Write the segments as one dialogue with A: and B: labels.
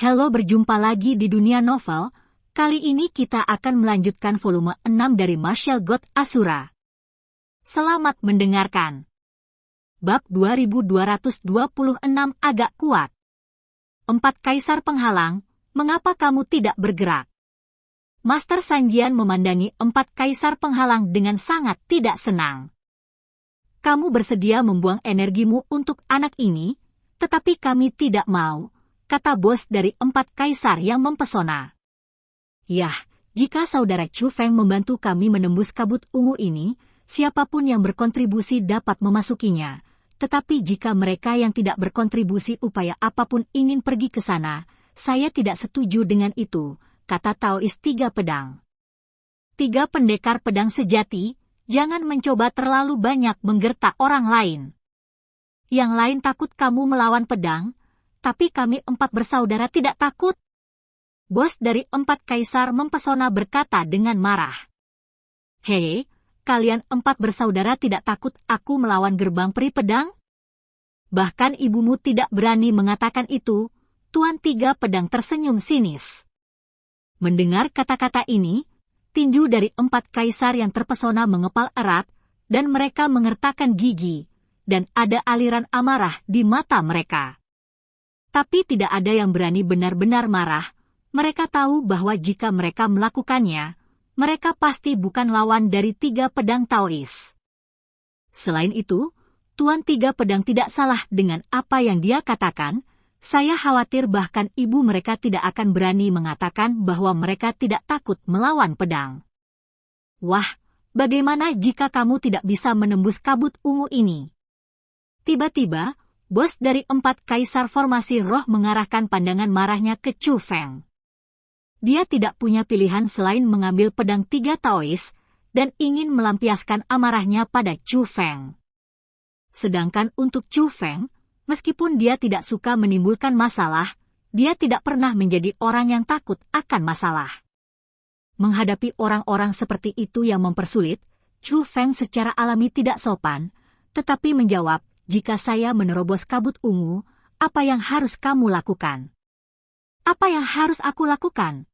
A: Halo, berjumpa lagi di dunia novel. Kali ini kita akan melanjutkan volume 6 dari Martial God Asura. Selamat mendengarkan. Bab 2226 agak kuat. 4 Kaisar Penghalang, mengapa kamu tidak bergerak? Master Sanjian memandangi 4 Kaisar Penghalang dengan sangat tidak senang. Kamu bersedia membuang energimu untuk anak ini, tetapi kami tidak mau, kata bos dari 4 kaisar yang mempesona. Yah, jika saudara Chu Feng membantu kami menembus kabut ungu ini, siapapun yang berkontribusi dapat memasukinya. Tetapi jika mereka yang tidak berkontribusi upaya apapun ingin pergi ke sana, saya tidak setuju dengan itu, kata Taois 3 Pedang. 3 pendekar pedang sejati, jangan mencoba terlalu banyak menggertak orang lain. Yang lain takut kamu melawan pedang, tapi kami 4 bersaudara tidak takut. Bos dari 4 kaisar mempesona berkata dengan marah. Hei, kalian 4 bersaudara tidak takut aku melawan gerbang peri pedang? Bahkan ibumu tidak berani mengatakan itu, Tuan 3 Pedang tersenyum sinis. Mendengar kata-kata ini, tinju dari 4 kaisar yang terpesona mengepal erat, dan mereka mengertakkan gigi, dan ada aliran amarah di mata mereka. Tapi tidak ada yang berani benar-benar marah. Mereka tahu bahwa jika mereka melakukannya, mereka pasti bukan lawan dari 3 pedang Taois. Selain itu, Tuan 3 Pedang tidak salah dengan apa yang dia katakan. Saya khawatir bahkan ibu mereka tidak akan berani mengatakan bahwa mereka tidak takut melawan pedang. Wah, bagaimana jika kamu tidak bisa menembus kabut ungu ini? Tiba-tiba, bos dari 4 kaisar formasi roh mengarahkan pandangan marahnya ke Chu Feng. Dia tidak punya pilihan selain mengambil pedang 3 Taois, dan ingin melampiaskan amarahnya pada Chu Feng. Sedangkan untuk Chu Feng, meskipun dia tidak suka menimbulkan masalah, dia tidak pernah menjadi orang yang takut akan masalah. Menghadapi orang-orang seperti itu yang mempersulit, Chu Feng secara alami tidak sopan, tetapi menjawab, jika saya menerobos kabut ungu, apa yang harus kamu lakukan? Apa yang harus aku lakukan?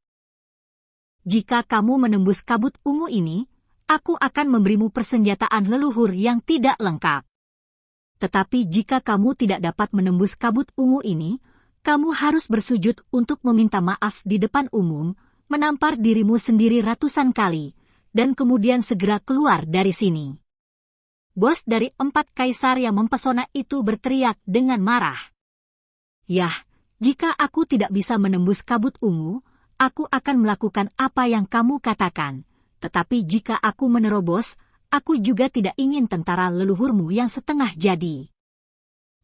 A: Jika kamu menembus kabut ungu ini, aku akan memberimu persenjataan leluhur yang tidak lengkap. Tetapi jika kamu tidak dapat menembus kabut ungu ini, kamu harus bersujud untuk meminta maaf di depan umum, menampar dirimu sendiri ratusan kali, dan kemudian segera keluar dari sini. Bos dari 4 kaisar yang mempesona itu berteriak dengan marah. Yah, jika aku tidak bisa menembus kabut ungu, aku akan melakukan apa yang kamu katakan. Tetapi jika aku menerobos, aku juga tidak ingin tentara leluhurmu yang setengah jadi.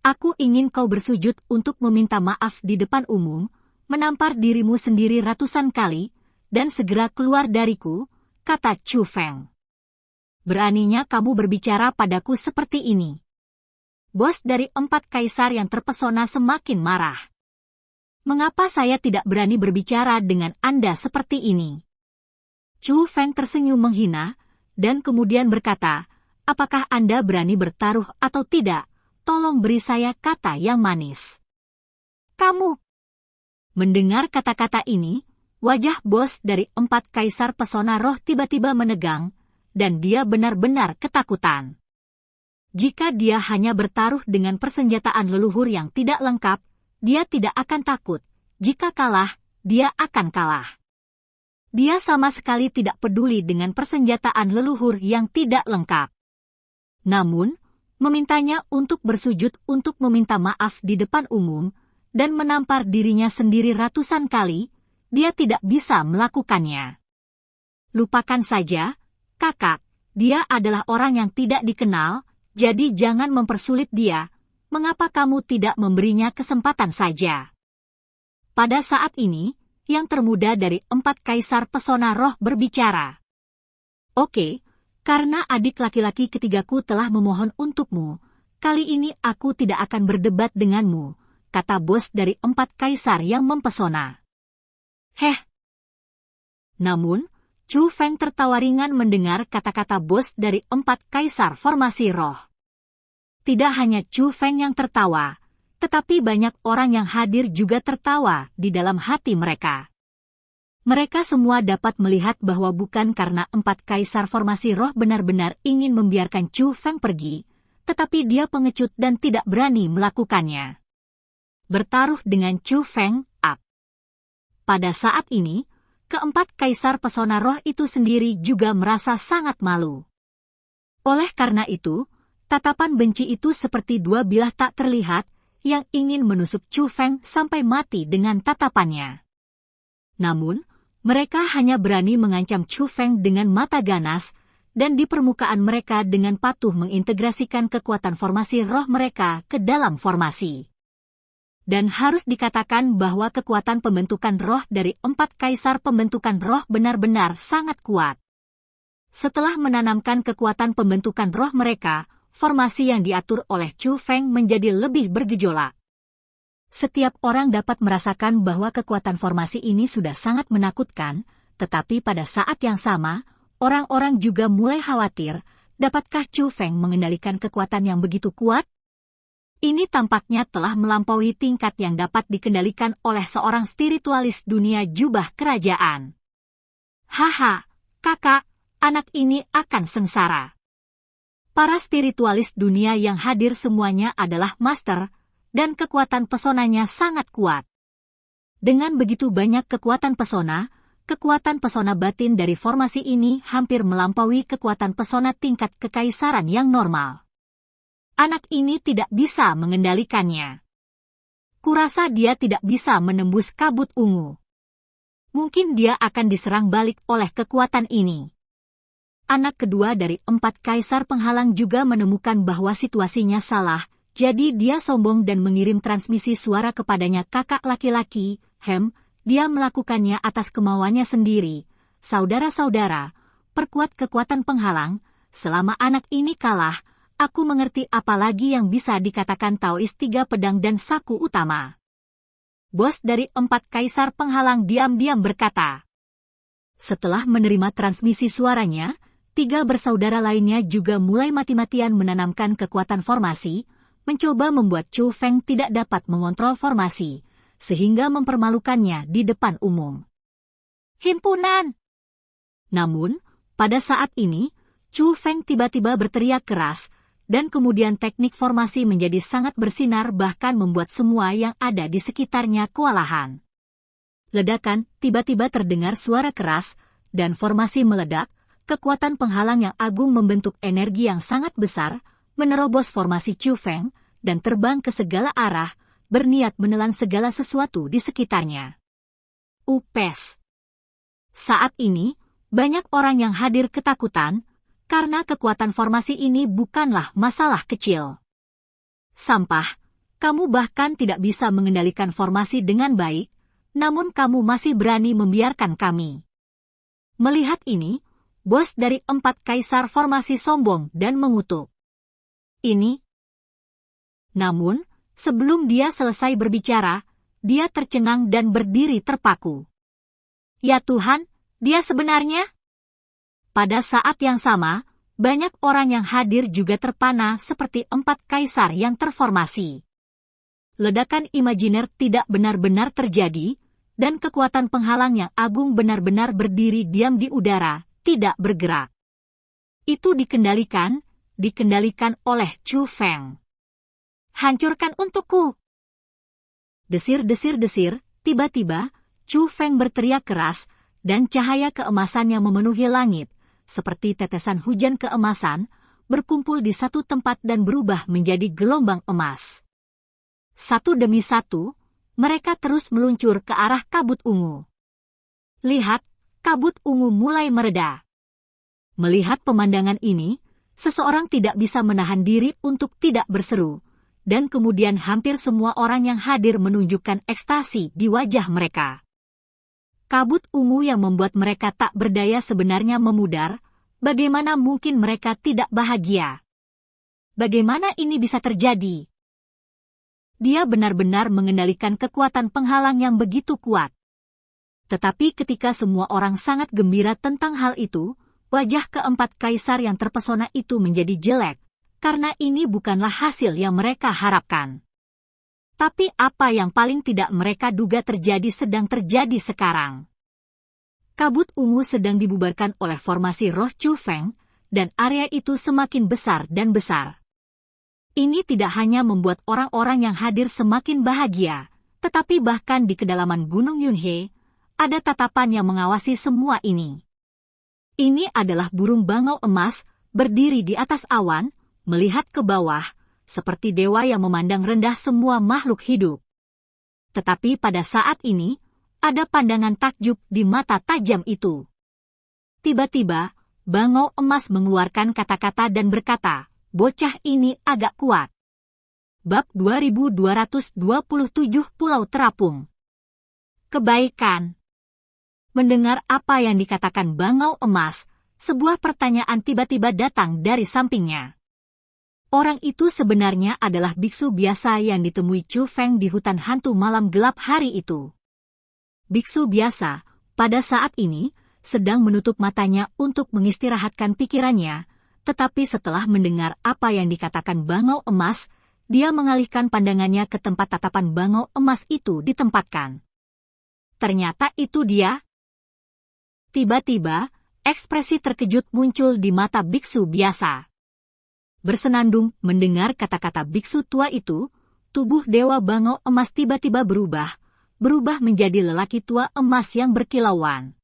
A: Aku ingin kau bersujud untuk meminta maaf di depan umum, menampar dirimu sendiri ratusan kali, dan segera keluar dariku, kata Chu Feng. Beraninya kamu berbicara padaku seperti ini. Bos dari 4 kaisar yang terpesona semakin marah. Mengapa saya tidak berani berbicara dengan Anda seperti ini? Chu Feng tersenyum menghina, dan kemudian berkata, apakah Anda berani bertaruh atau tidak? Tolong beri saya kata yang manis. Kamu. Mendengar kata-kata ini, wajah bos dari 4 kaisar pesona roh tiba-tiba menegang, dan dia benar-benar ketakutan. Jika dia hanya bertaruh dengan persenjataan leluhur yang tidak lengkap, dia tidak akan takut. Jika kalah, dia akan kalah. Dia sama sekali tidak peduli dengan persenjataan leluhur yang tidak lengkap. Namun, memintanya untuk bersujud untuk meminta maaf di depan umum, dan menampar dirinya sendiri ratusan kali, dia tidak bisa melakukannya. Lupakan saja, kakak, dia adalah orang yang tidak dikenal, jadi jangan mempersulit dia. Mengapa kamu tidak memberinya kesempatan saja? Pada saat ini, yang termuda dari 4 kaisar pesona roh berbicara. Oke, karena adik laki-laki ketigaku telah memohon untukmu, kali ini aku tidak akan berdebat denganmu, kata bos dari 4 kaisar yang mempesona. Heh. Namun, Chu Feng tertawa ringan mendengar kata-kata bos dari 4 kaisar formasi roh. Tidak hanya Chu Feng yang tertawa, Tetapi banyak orang yang hadir juga tertawa di dalam hati mereka. Mereka semua dapat melihat bahwa bukan karena 4 kaisar formasi roh benar-benar ingin membiarkan Chu Feng pergi, tetapi dia pengecut dan tidak berani melakukannya. Bertaruh dengan Chu Feng, up. Pada saat ini, keempat kaisar pesona roh itu sendiri juga merasa sangat malu. Oleh karena itu, tatapan benci itu seperti dua bilah tak terlihat yang ingin menusuk Chu Feng sampai mati dengan tatapannya. Namun, mereka hanya berani mengancam Chu Feng dengan mata ganas, dan di permukaan mereka dengan patuh mengintegrasikan kekuatan formasi roh mereka ke dalam formasi. Dan harus dikatakan bahwa kekuatan pembentukan roh dari 4 kaisar pembentukan roh benar-benar sangat kuat. Setelah menanamkan kekuatan pembentukan roh mereka, formasi yang diatur oleh Chu Feng menjadi lebih bergejolak. Setiap orang dapat merasakan bahwa kekuatan formasi ini sudah sangat menakutkan, tetapi pada saat yang sama, orang-orang juga mulai khawatir, dapatkah Chu Feng mengendalikan kekuatan yang begitu kuat? Ini tampaknya telah melampaui tingkat yang dapat dikendalikan oleh seorang spiritualis dunia jubah kerajaan. Haha, kakak, anak ini akan sengsara. Para spiritualis dunia yang hadir semuanya adalah master, dan kekuatan pesonanya sangat kuat. Dengan begitu banyak kekuatan pesona batin dari formasi ini hampir melampaui kekuatan pesona tingkat kekaisaran yang normal. Anak ini tidak bisa mengendalikannya. Kurasa dia tidak bisa menembus kabut ungu. Mungkin dia akan diserang balik oleh kekuatan ini. Anak kedua dari 4 kaisar penghalang juga menemukan bahwa situasinya salah, jadi dia sombong dan mengirim transmisi suara kepadanya kakak laki-laki, dia melakukannya atas kemauannya sendiri. Saudara-saudara, perkuat kekuatan penghalang, selama anak ini kalah, aku mengerti apa lagi yang bisa dikatakan Taois 3 pedang dan saku utama. Bos dari 4 kaisar penghalang diam-diam berkata. Setelah menerima transmisi suaranya, 3 bersaudara lainnya juga mulai mati-matian menanamkan kekuatan formasi, mencoba membuat Chu Feng tidak dapat mengontrol formasi, sehingga mempermalukannya di depan umum. Himpunan! Namun, pada saat ini, Chu Feng tiba-tiba berteriak keras, dan kemudian teknik formasi menjadi sangat bersinar bahkan membuat semua yang ada di sekitarnya kewalahan. Ledakan, tiba-tiba terdengar suara keras, dan formasi meledak. Kekuatan penghalang yang agung membentuk energi yang sangat besar, menerobos formasi Chu Feng, dan terbang ke segala arah, berniat menelan segala sesuatu di sekitarnya. Upes. Saat ini, banyak orang yang hadir ketakutan, karena kekuatan formasi ini bukanlah masalah kecil. Sampah, kamu bahkan tidak bisa mengendalikan formasi dengan baik, namun kamu masih berani membiarkan kami. Melihat ini, bos dari 4 kaisar formasi sombong dan mengutuk. Ini. Namun, sebelum dia selesai berbicara, dia tercengang dan berdiri terpaku. Ya Tuhan, dia sebenarnya? Pada saat yang sama, banyak orang yang hadir juga terpana seperti 4 kaisar yang terformasi. Ledakan imajiner tidak benar-benar terjadi, dan kekuatan penghalang yang agung benar-benar berdiri diam di udara, tidak bergerak. Itu dikendalikan oleh Chu Feng. Hancurkan untukku! Desir-desir-desir, tiba-tiba, Chu Feng berteriak keras, dan cahaya keemasan yang memenuhi langit, seperti tetesan hujan keemasan, berkumpul di satu tempat dan berubah menjadi gelombang emas. Satu demi satu, mereka terus meluncur ke arah kabut ungu. Lihat, kabut ungu mulai mereda. Melihat pemandangan ini, seseorang tidak bisa menahan diri untuk tidak berseru, dan kemudian hampir semua orang yang hadir menunjukkan ekstasi di wajah mereka. Kabut ungu yang membuat mereka tak berdaya sebenarnya memudar, bagaimana mungkin mereka tidak bahagia? Bagaimana ini bisa terjadi? Dia benar-benar mengendalikan kekuatan penghalang yang begitu kuat. Tetapi ketika semua orang sangat gembira tentang hal itu, wajah keempat kaisar yang terpesona itu menjadi jelek, karena ini bukanlah hasil yang mereka harapkan. Tapi apa yang paling tidak mereka duga terjadi sedang terjadi sekarang. Kabut ungu sedang dibubarkan oleh formasi roh Chu Feng, dan area itu semakin besar dan besar. Ini tidak hanya membuat orang-orang yang hadir semakin bahagia, tetapi bahkan di kedalaman Gunung Yunhe, ada tatapan yang mengawasi semua ini. Ini adalah burung bangau emas, berdiri di atas awan, melihat ke bawah, seperti dewa yang memandang rendah semua makhluk hidup. Tetapi pada saat ini, ada pandangan takjub di mata tajam itu. Tiba-tiba, bangau emas mengeluarkan kata-kata dan berkata, bocah ini agak kuat. Bab 2227 Pulau Terapung. Kebaikan. Mendengar apa yang dikatakan bangau emas, sebuah pertanyaan tiba-tiba datang dari sampingnya. Orang itu sebenarnya adalah biksu biasa yang ditemui Chu Feng di hutan hantu malam gelap hari itu. Biksu biasa, pada saat ini, sedang menutup matanya untuk mengistirahatkan pikirannya, tetapi setelah mendengar apa yang dikatakan bangau emas, dia mengalihkan pandangannya ke tempat tatapan bangau emas itu ditempatkan. Ternyata itu dia. Tiba-tiba, ekspresi terkejut muncul di mata biksu biasa. Bersenandung mendengar kata-kata biksu tua itu, tubuh dewa bangau emas tiba-tiba berubah menjadi lelaki tua emas yang berkilauan.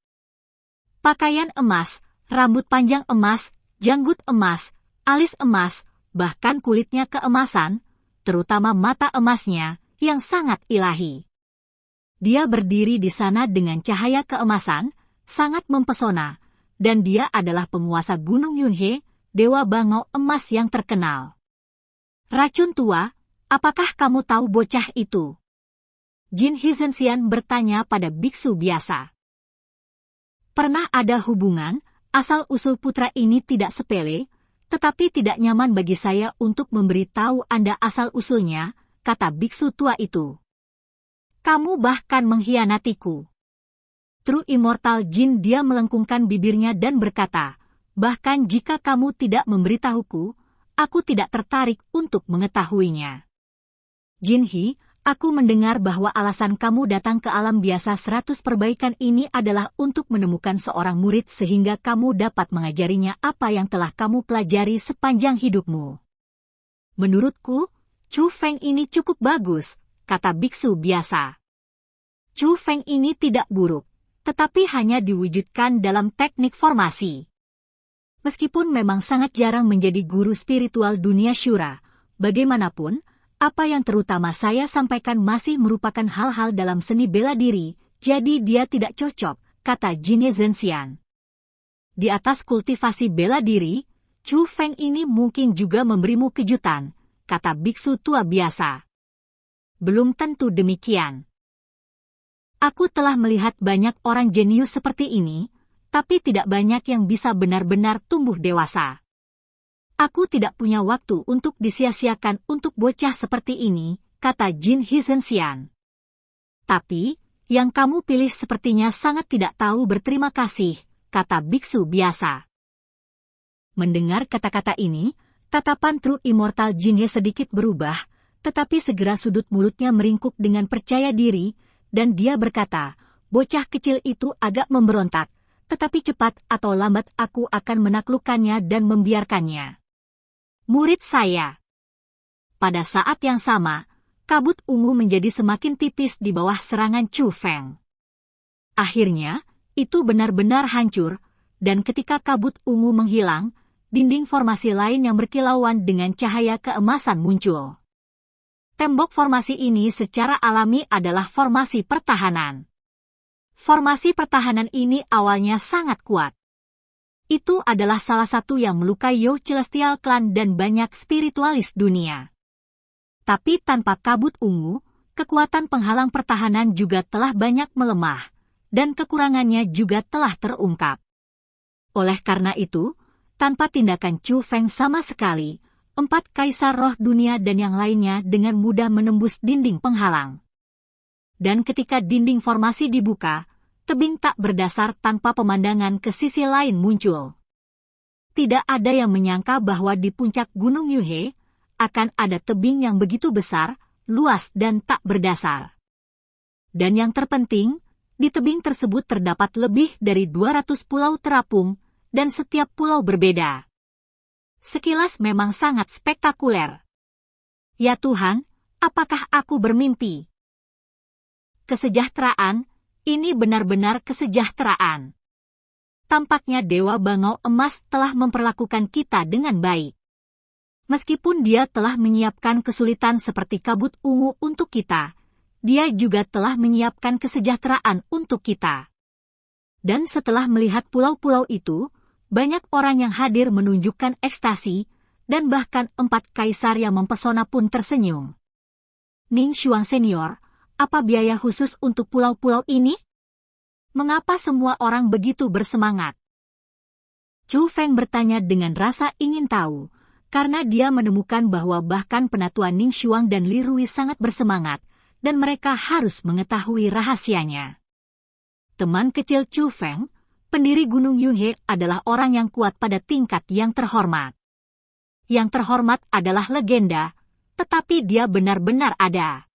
A: Pakaian emas, rambut panjang emas, janggut emas, alis emas, bahkan kulitnya keemasan, terutama mata emasnya, yang sangat ilahi. Dia berdiri di sana dengan cahaya keemasan, sangat mempesona, dan dia adalah penguasa Gunung Yunhe, dewa bangau emas yang terkenal. Racun tua, apakah kamu tahu bocah itu? Jin Hizhenxian bertanya pada biksu biasa. Pernah ada hubungan, asal-usul putra ini tidak sepele, tetapi tidak nyaman bagi saya untuk memberitahu Anda asal-usulnya, kata biksu tua itu. Kamu bahkan mengkhianatiku. True Immortal Jin dia melengkungkan bibirnya dan berkata, bahkan jika kamu tidak memberitahuku, aku tidak tertarik untuk mengetahuinya. Jinhi, aku mendengar bahwa alasan kamu datang ke alam biasa 100 perbaikan ini adalah untuk menemukan seorang murid sehingga kamu dapat mengajarinya apa yang telah kamu pelajari sepanjang hidupmu. Menurutku, Chu Feng ini cukup bagus, kata biksu biasa. Chu Feng ini tidak buruk, tetapi hanya diwujudkan dalam teknik formasi. Meskipun memang sangat jarang menjadi guru spiritual dunia syura, bagaimanapun, apa yang terutama saya sampaikan masih merupakan hal-hal dalam seni bela diri, jadi dia tidak cocok, kata Jin Hizhenxian. Di atas kultivasi bela diri, Chu Feng ini mungkin juga memberimu kejutan, kata biksu tua biasa. Belum tentu demikian. Aku telah melihat banyak orang jenius seperti ini, tapi tidak banyak yang bisa benar-benar tumbuh dewasa. Aku tidak punya waktu untuk disia-siakan untuk bocah seperti ini, kata Jin Hizhenxian. Tapi, yang kamu pilih sepertinya sangat tidak tahu berterima kasih, kata biksu biasa. Mendengar kata-kata ini, tatapan True Immortal Jinhe sedikit berubah, tetapi segera sudut mulutnya meringkuk dengan percaya diri, dan dia berkata, bocah kecil itu agak memberontak, tetapi cepat atau lambat aku akan menaklukkannya dan membiarkannya. Murid saya. Pada saat yang sama, kabut ungu menjadi semakin tipis di bawah serangan Chu Feng. Akhirnya, itu benar-benar hancur, dan ketika kabut ungu menghilang, dinding formasi lain yang berkilauan dengan cahaya keemasan muncul. Tembok formasi ini secara alami adalah formasi pertahanan. Formasi pertahanan ini awalnya sangat kuat. Itu adalah salah satu yang melukai Yo Celestial Clan dan banyak spiritualis dunia. Tapi tanpa kabut ungu, kekuatan penghalang pertahanan juga telah banyak melemah, dan kekurangannya juga telah terungkap. Oleh karena itu, tanpa tindakan Chu Feng sama sekali, 4 kaisar roh dunia dan yang lainnya dengan mudah menembus dinding penghalang. Dan ketika dinding formasi dibuka, tebing tak berdasar tanpa pemandangan ke sisi lain muncul. Tidak ada yang menyangka bahwa di puncak Gunung Yunhe, akan ada tebing yang begitu besar, luas dan tak berdasar. Dan yang terpenting, di tebing tersebut terdapat lebih dari 200 pulau terapung, dan setiap pulau berbeda. Sekilas memang sangat spektakuler. Ya Tuhan, apakah aku bermimpi? Kesejahteraan, ini benar-benar kesejahteraan. Tampaknya Dewa Bangau Emas telah memperlakukan kita dengan baik. Meskipun dia telah menyiapkan kesulitan seperti kabut ungu untuk kita, dia juga telah menyiapkan kesejahteraan untuk kita. Dan setelah melihat pulau-pulau itu, banyak orang yang hadir menunjukkan ekstasi, dan bahkan 4 kaisar yang mempesona pun tersenyum. Ning Xuang Senior, apa biaya khusus untuk pulau-pulau ini? Mengapa semua orang begitu bersemangat? Chu Feng bertanya dengan rasa ingin tahu, karena dia menemukan bahwa bahkan penatua Ning Xuang dan Li Rui sangat bersemangat, dan mereka harus mengetahui rahasianya. Teman kecil Chu Feng, pendiri Gunung Yunhe, adalah orang yang kuat pada tingkat yang terhormat. Yang terhormat adalah legenda, tetapi dia benar-benar ada.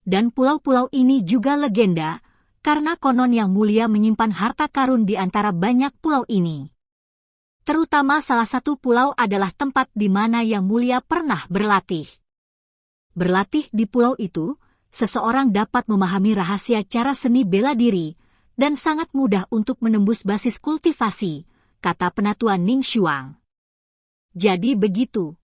A: Dan pulau-pulau ini juga legenda, karena konon yang mulia menyimpan harta karun di antara banyak pulau ini. Terutama salah satu pulau adalah tempat di mana yang mulia pernah berlatih. Berlatih di pulau itu, seseorang dapat memahami rahasia cara seni bela diri, dan sangat mudah untuk menembus basis kultivasi, kata penatua Ning Xuang. Jadi begitu.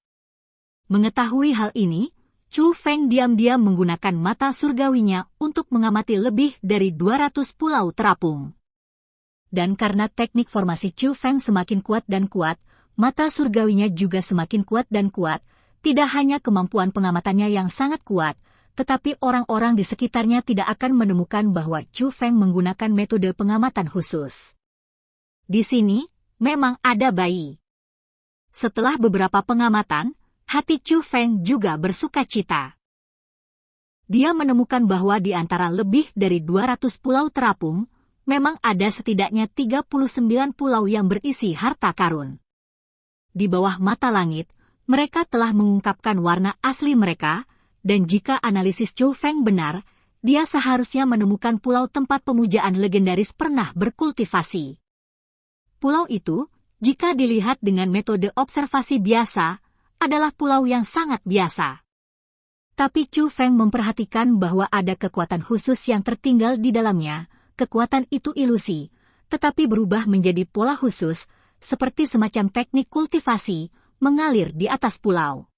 A: Mengetahui hal ini, Chu Feng diam-diam menggunakan mata surgawinya untuk mengamati lebih dari 200 pulau terapung. Dan karena teknik formasi Chu Feng semakin kuat dan kuat, mata surgawinya juga semakin kuat dan kuat. Tidak hanya kemampuan pengamatannya yang sangat kuat, tetapi orang-orang di sekitarnya tidak akan menemukan bahwa Chu Feng menggunakan metode pengamatan khusus. Di sini, memang ada bayi. Setelah beberapa pengamatan, hati Chu Feng juga bersukacita. Dia menemukan bahwa di antara lebih dari 200 pulau terapung, memang ada setidaknya 39 pulau yang berisi harta karun. Di bawah mata langit, mereka telah mengungkapkan warna asli mereka, dan jika analisis Chu Feng benar, dia seharusnya menemukan pulau tempat pemujaan legendaris pernah berkultivasi. Pulau itu, jika dilihat dengan metode observasi biasa, adalah pulau yang sangat biasa. Tapi Chu Feng memperhatikan bahwa ada kekuatan khusus yang tertinggal di dalamnya. Kekuatan itu ilusi, tetapi berubah menjadi pola khusus, seperti semacam teknik kultivasi, mengalir di atas pulau.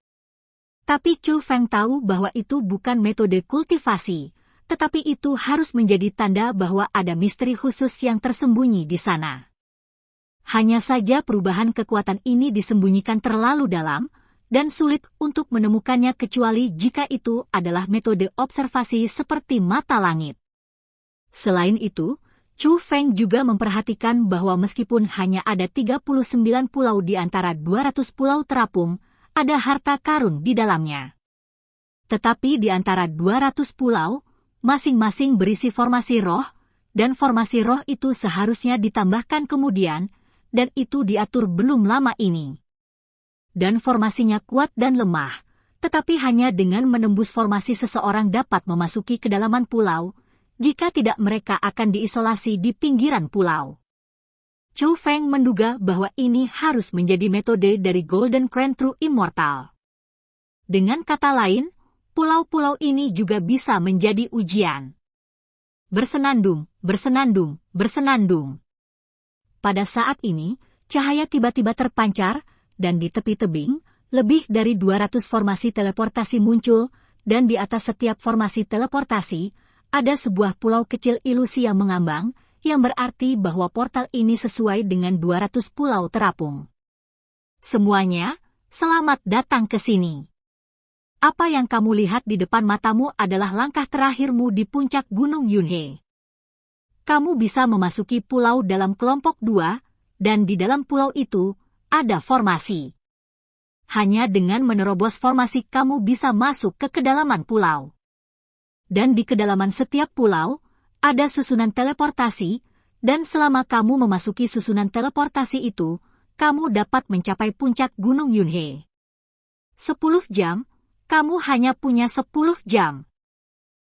A: Tapi Chu Feng tahu bahwa itu bukan metode kultivasi, tetapi itu harus menjadi tanda bahwa ada misteri khusus yang tersembunyi di sana. Hanya saja perubahan kekuatan ini disembunyikan terlalu dalam, dan sulit untuk menemukannya kecuali jika itu adalah metode observasi seperti mata langit. Selain itu, Chu Feng juga memperhatikan bahwa meskipun hanya ada 39 pulau di antara 200 pulau terapung, ada harta karun di dalamnya. Tetapi di antara 200 pulau, masing-masing berisi formasi roh, dan formasi roh itu seharusnya ditambahkan kemudian, dan itu diatur belum lama ini. Dan formasinya kuat dan lemah, tetapi hanya dengan menembus formasi seseorang dapat memasuki kedalaman pulau, jika tidak mereka akan diisolasi di pinggiran pulau. Chu Feng menduga bahwa ini harus menjadi metode dari Golden Crown True Immortal. Dengan kata lain, pulau-pulau ini juga bisa menjadi ujian. Bersenandung, bersenandung, bersenandung. Pada saat ini, cahaya tiba-tiba terpancar, dan di tepi tebing, lebih dari 200 formasi teleportasi muncul, dan di atas setiap formasi teleportasi, ada sebuah pulau kecil ilusi yang mengambang, yang berarti bahwa portal ini sesuai dengan 200 pulau terapung. Semuanya, selamat datang ke sini. Apa yang kamu lihat di depan matamu adalah langkah terakhirmu di puncak Gunung Yunhe. Kamu bisa memasuki pulau dalam kelompok 2, dan di dalam pulau itu, ada formasi. Hanya dengan menerobos formasi kamu bisa masuk ke kedalaman pulau. Dan di kedalaman setiap pulau, ada susunan teleportasi, dan selama kamu memasuki susunan teleportasi itu, kamu dapat mencapai puncak Gunung Yunhe. 10 jam, Kamu hanya punya 10 jam.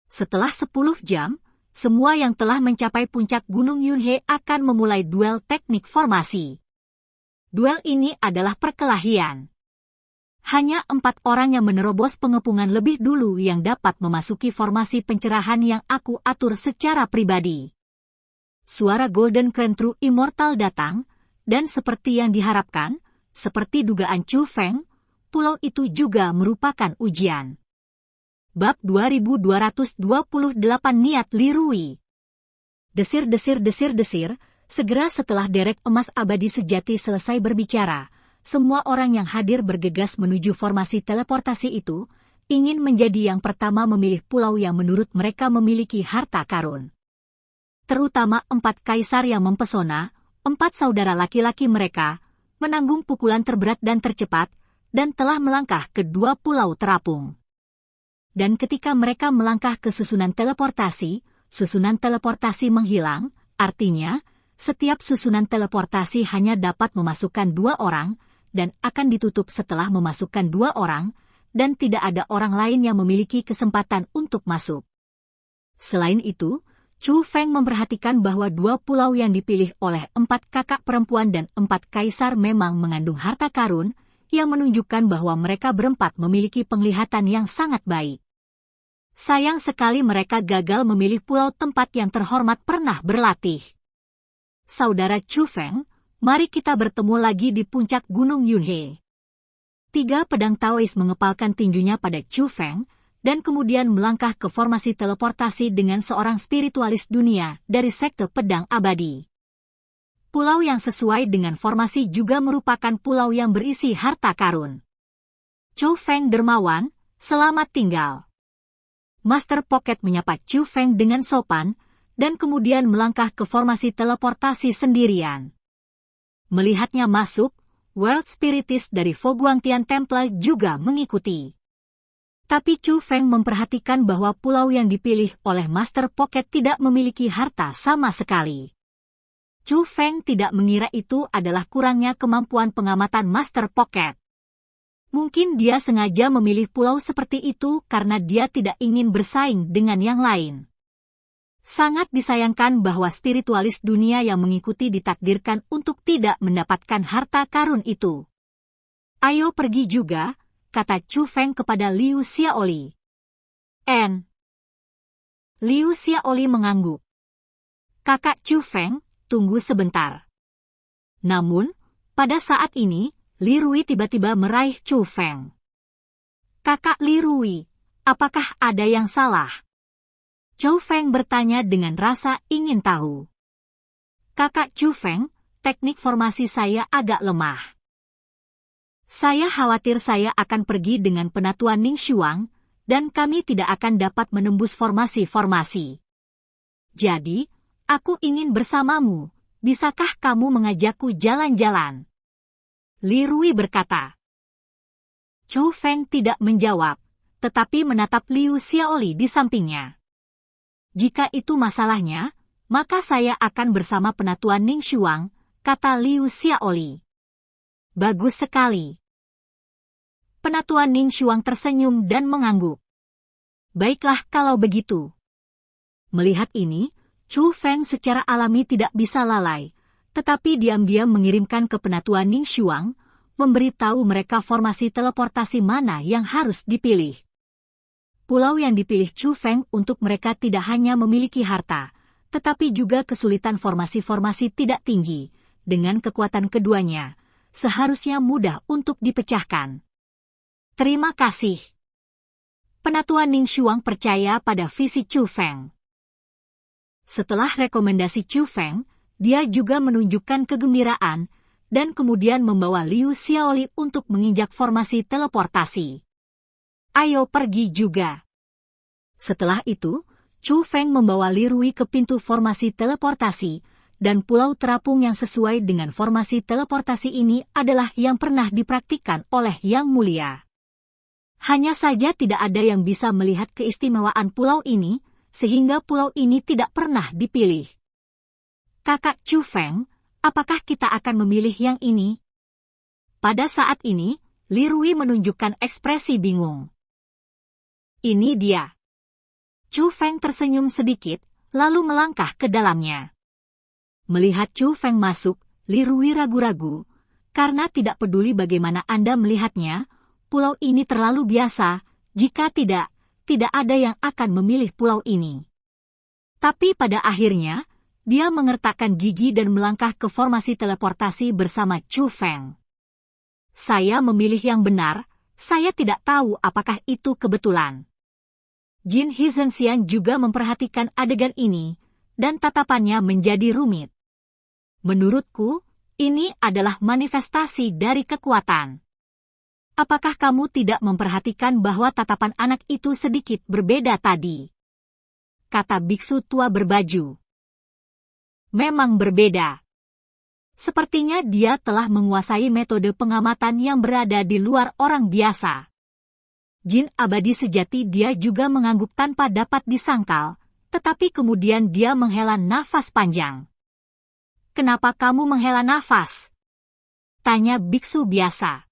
A: Setelah 10 jam, semua yang telah mencapai puncak Gunung Yunhe akan memulai duel teknik formasi. Duel ini adalah perkelahian. Hanya 4 orang yang menerobos pengepungan lebih dulu yang dapat memasuki formasi pencerahan yang aku atur secara pribadi. Suara Golden Crown True Immortal datang, dan seperti yang diharapkan, seperti dugaan Chu Feng, pulau itu juga merupakan ujian. Bab 2228 Niat Li Rui. Desir. Segera setelah derek emas abadi sejati selesai berbicara, semua orang yang hadir bergegas menuju formasi teleportasi itu, ingin menjadi yang pertama memilih pulau yang menurut mereka memiliki harta karun. Terutama 4 kaisar yang mempesona, 4 saudara laki-laki mereka, menanggung pukulan terberat dan tercepat, dan telah melangkah ke 2 pulau terapung. Dan ketika mereka melangkah ke susunan teleportasi menghilang, artinya, setiap susunan teleportasi hanya dapat memasukkan 2 orang, dan akan ditutup setelah memasukkan 2 orang, dan tidak ada orang lain yang memiliki kesempatan untuk masuk. Selain itu, Chu Feng memperhatikan bahwa 2 pulau yang dipilih oleh 4 kakak perempuan dan 4 kaisar memang mengandung harta karun, yang menunjukkan bahwa mereka berempat memiliki penglihatan yang sangat baik. Sayang sekali mereka gagal memilih pulau tempat yang terhormat pernah berlatih. Saudara Chu Feng, mari kita bertemu lagi di puncak Gunung Yunhe. 3 pedang Taois mengepalkan tinjunya pada Chu Feng, dan kemudian melangkah ke formasi teleportasi dengan seorang spiritualis dunia dari sekte pedang abadi. Pulau yang sesuai dengan formasi juga merupakan pulau yang berisi harta karun. Chu Feng dermawan, selamat tinggal. Master Pocket menyapa Chu Feng dengan sopan, dan kemudian melangkah ke formasi teleportasi sendirian. Melihatnya masuk, World Spiritist dari Foguangtian Temple juga mengikuti. Tapi Chu Feng memperhatikan bahwa pulau yang dipilih oleh Master Pocket tidak memiliki harta sama sekali. Chu Feng tidak mengira itu adalah kurangnya kemampuan pengamatan Master Pocket. Mungkin dia sengaja memilih pulau seperti itu karena dia tidak ingin bersaing dengan yang lain. Sangat disayangkan bahwa spiritualis dunia yang mengikuti ditakdirkan untuk tidak mendapatkan harta karun itu. Ayo pergi juga, kata Chu Feng kepada Liu Xiaoli. Liu Xiaoli mengangguk. Kakak Chu Feng, tunggu sebentar. Namun, pada saat ini, Li Rui tiba-tiba meraih Chu Feng. Kakak Li Rui, apakah ada yang salah? Chu Feng bertanya dengan rasa ingin tahu. Kakak Chu Feng, teknik formasi saya agak lemah. Saya khawatir saya akan pergi dengan penatuan Ning Xuang, dan kami tidak akan dapat menembus formasi-formasi. Jadi, aku ingin bersamamu, bisakah kamu mengajakku jalan-jalan? Li Rui berkata. Chu Feng tidak menjawab, tetapi menatap Liu Xiaoli di sampingnya. Jika itu masalahnya, maka saya akan bersama penatuan Ning Xuang, kata Liu Xiaoli. Bagus sekali. Penatuan Ning Xuang tersenyum dan mengangguk. Baiklah kalau begitu. Melihat ini, Chu Feng secara alami tidak bisa lalai, tetapi diam-diam mengirimkan ke penatuan Ning Xuang, memberitahu mereka formasi teleportasi mana yang harus dipilih. Pulau yang dipilih Chu Feng untuk mereka tidak hanya memiliki harta, tetapi juga kesulitan formasi-formasi tidak tinggi. Dengan kekuatan keduanya, seharusnya mudah untuk dipecahkan. Terima kasih. Penatuan Ning Xuang percaya pada visi Chu Feng. Setelah rekomendasi Chu Feng, dia juga menunjukkan kegembiraan, dan kemudian membawa Liu Xiaoli untuk menginjak formasi teleportasi. Ayo pergi juga. Setelah itu, Chu Feng membawa Li Rui ke pintu formasi teleportasi, dan pulau terapung yang sesuai dengan formasi teleportasi ini adalah yang pernah dipraktikkan oleh Yang Mulia. Hanya saja tidak ada yang bisa melihat keistimewaan pulau ini, sehingga pulau ini tidak pernah dipilih. Kakak Chu Feng, apakah kita akan memilih yang ini? Pada saat ini, Li Rui menunjukkan ekspresi bingung. Ini dia. Chu Feng tersenyum sedikit, lalu melangkah ke dalamnya. Melihat Chu Feng masuk, Li Rui ragu-ragu. Karena tidak peduli bagaimana Anda melihatnya, pulau ini terlalu biasa, jika tidak ada yang akan memilih pulau ini. Tapi pada akhirnya, dia mengertakkan gigi dan melangkah ke formasi teleportasi bersama Chu Feng. Saya memilih yang benar, saya tidak tahu apakah itu kebetulan. Jin Hizhenxian juga memperhatikan adegan ini, dan tatapannya menjadi rumit. Menurutku, ini adalah manifestasi dari kekuatan. Apakah kamu tidak memperhatikan bahwa tatapan anak itu sedikit berbeda tadi? Kata biksu tua berbaju. Memang berbeda. Sepertinya dia telah menguasai metode pengamatan yang berada di luar orang biasa. Jin abadi sejati dia juga mengangguk tanpa dapat disangkal, tetapi kemudian dia menghela nafas panjang. Kenapa kamu menghela nafas? Tanya biksu biasa.